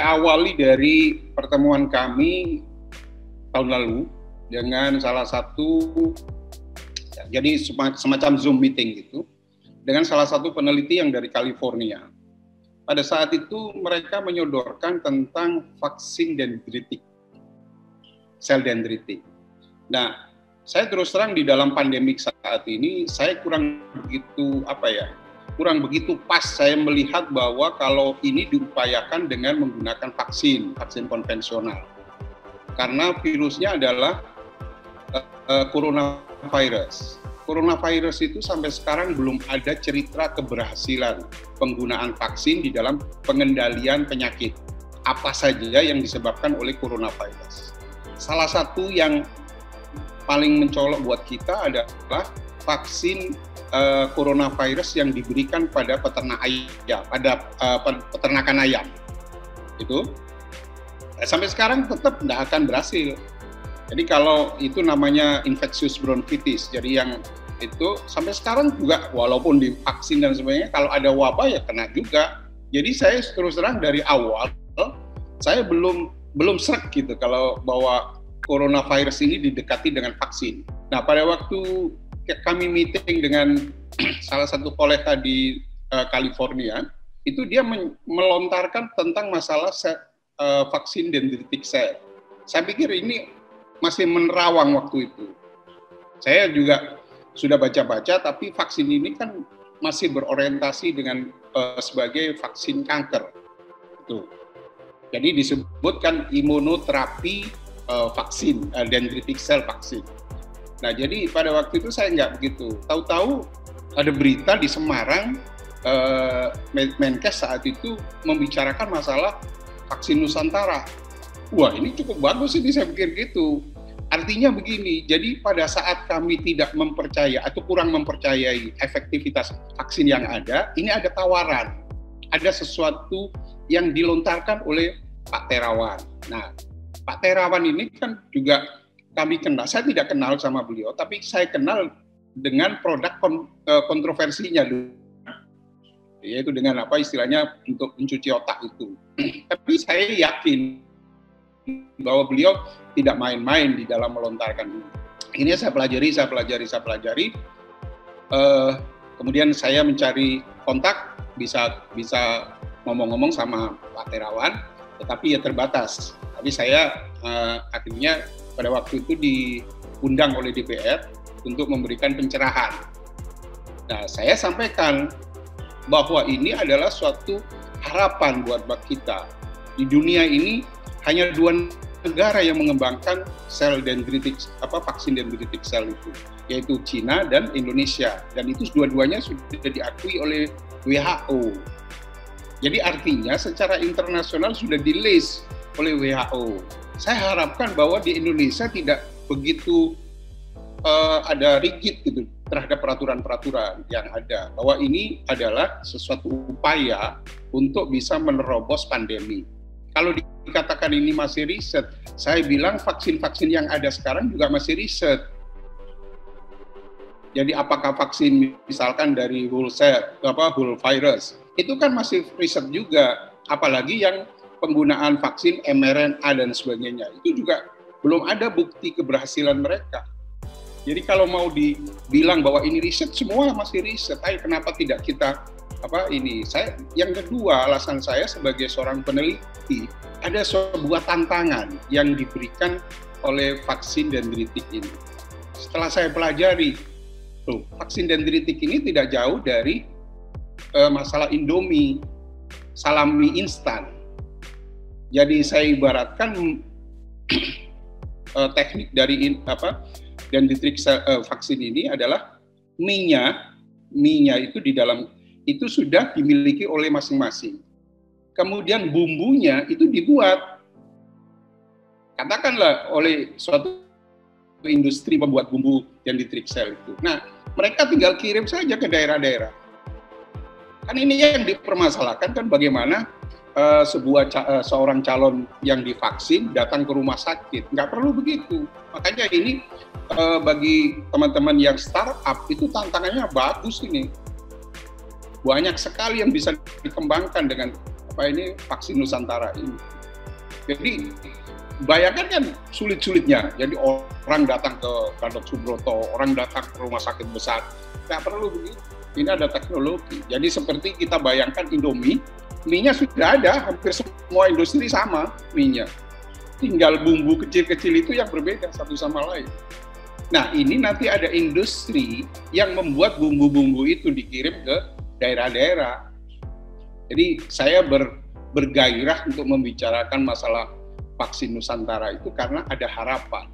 saya awali dari pertemuan kami tahun lalu dengan salah satu, jadi semacam Zoom meeting gitu, dengan salah satu peneliti yang dari California. Pada saat itu mereka menyodorkan tentang vaksin dendritik, sel dendritik. Nah, saya terus terang di dalam pandemik saat ini, saya kurang begitu pas saya melihat bahwa kalau ini diupayakan dengan menggunakan vaksin konvensional. Karena virusnya adalah coronavirus. Coronavirus itu sampai sekarang belum ada cerita keberhasilan penggunaan vaksin di dalam pengendalian penyakit apa saja yang disebabkan oleh coronavirus. Salah satu yang paling mencolok buat kita adalah vaksin coronavirus yang diberikan pada peternak ayam, pada peternakan ayam. Itu sampai sekarang tetap tidak akan berhasil. Jadi kalau itu namanya infectious bronchitis, jadi yang itu sampai sekarang juga walaupun divaksin dan sebagainya, kalau ada wabah ya kena juga. Jadi saya terus terang dari awal saya belum srek gitu kalau bahwa coronavirus ini didekati dengan vaksin. Nah, pada waktu kami meeting dengan salah satu kolega di California, itu dia melontarkan tentang masalah vaksin dendritic cell. Saya pikir ini masih menerawang waktu itu. Saya juga sudah baca-baca, tapi vaksin ini kan masih berorientasi dengan sebagai vaksin kanker. Itu. Jadi disebutkan imunoterapi vaksin, dendritic cell vaksin. Nah, jadi pada waktu itu saya nggak begitu. Tahu-tahu ada berita di Semarang, Menkes saat itu membicarakan masalah vaksin Nusantara. Wah, ini cukup bagus ini, saya pikir gitu. Artinya begini, jadi pada saat kami tidak mempercaya atau kurang mempercayai efektivitas vaksin yang ada, ini ada tawaran. Ada sesuatu yang dilontarkan oleh Pak Terawan. Nah, Pak Terawan ini kan juga kami kenal, saya tidak kenal sama beliau, tapi saya kenal dengan produk kontroversinya dulu. Yaitu dengan apa istilahnya untuk mencuci otak itu. Tapi saya yakin bahwa beliau tidak main-main di dalam melontarkan ini. Akhirnya saya pelajari. Kemudian saya mencari kontak, bisa ngomong-ngomong sama Pak Terawan, tetapi ya terbatas. Tapi saya akhirnya pada waktu itu diundang oleh DPR untuk memberikan pencerahan. Nah, saya sampaikan bahwa ini adalah suatu harapan buat kita. Di dunia ini hanya 2 negara yang mengembangkan sel dendritik, vaksin dendritik sel itu, yaitu Cina dan Indonesia. Dan itu dua-duanya sudah diakui oleh WHO. Jadi artinya secara internasional sudah di-list oleh WHO. Saya harapkan bahwa di Indonesia tidak begitu ada rigid gitu terhadap peraturan-peraturan yang ada, bahwa ini adalah sesuatu upaya untuk bisa menerobos pandemi. Kalau dikatakan ini masih riset, saya bilang vaksin-vaksin yang ada sekarang juga masih riset. Jadi apakah vaksin misalkan dari whole virus, itu kan masih riset juga, apalagi yang penggunaan vaksin mRNA dan sebagainya, itu juga belum ada bukti keberhasilan mereka. Jadi kalau mau dibilang bahwa ini riset, semua masih riset. Kenapa tidak kita ini? Yang kedua, alasan saya sebagai seorang peneliti, ada sebuah tantangan yang diberikan oleh vaksin dendritik ini. Setelah saya pelajari, vaksin dendritik ini tidak jauh dari masalah Indomie, salami instan. Jadi saya ibaratkan teknik dari dendritik vaksin ini adalah mie-nya itu di dalam itu sudah dimiliki oleh masing-masing. Kemudian bumbunya itu dibuat, katakanlah oleh suatu industri pembuat bumbu dendritik sel itu. Nah, mereka tinggal kirim saja ke daerah-daerah. Kan ini yang dipermasalahkan kan bagaimana seorang calon yang divaksin datang ke rumah sakit. Nggak perlu begitu. Makanya ini bagi teman-teman yang startup itu tantangannya bagus ini. Banyak sekali yang bisa dikembangkan dengan apa ini vaksin Nusantara ini. Jadi bayangkan kan sulit-sulitnya. Jadi orang datang ke Gatot Subroto, orang datang ke rumah sakit besar, nggak perlu begitu. Ini ada teknologi. Jadi seperti kita bayangkan Indomie, mie-nya sudah ada, hampir semua industri sama mie-nya. Tinggal bumbu kecil-kecil itu yang berbeda satu sama lain. Nah, ini nanti ada industri yang membuat bumbu-bumbu itu dikirim ke daerah-daerah. Jadi saya bergairah untuk membicarakan masalah vaksin Nusantara itu karena ada harapan.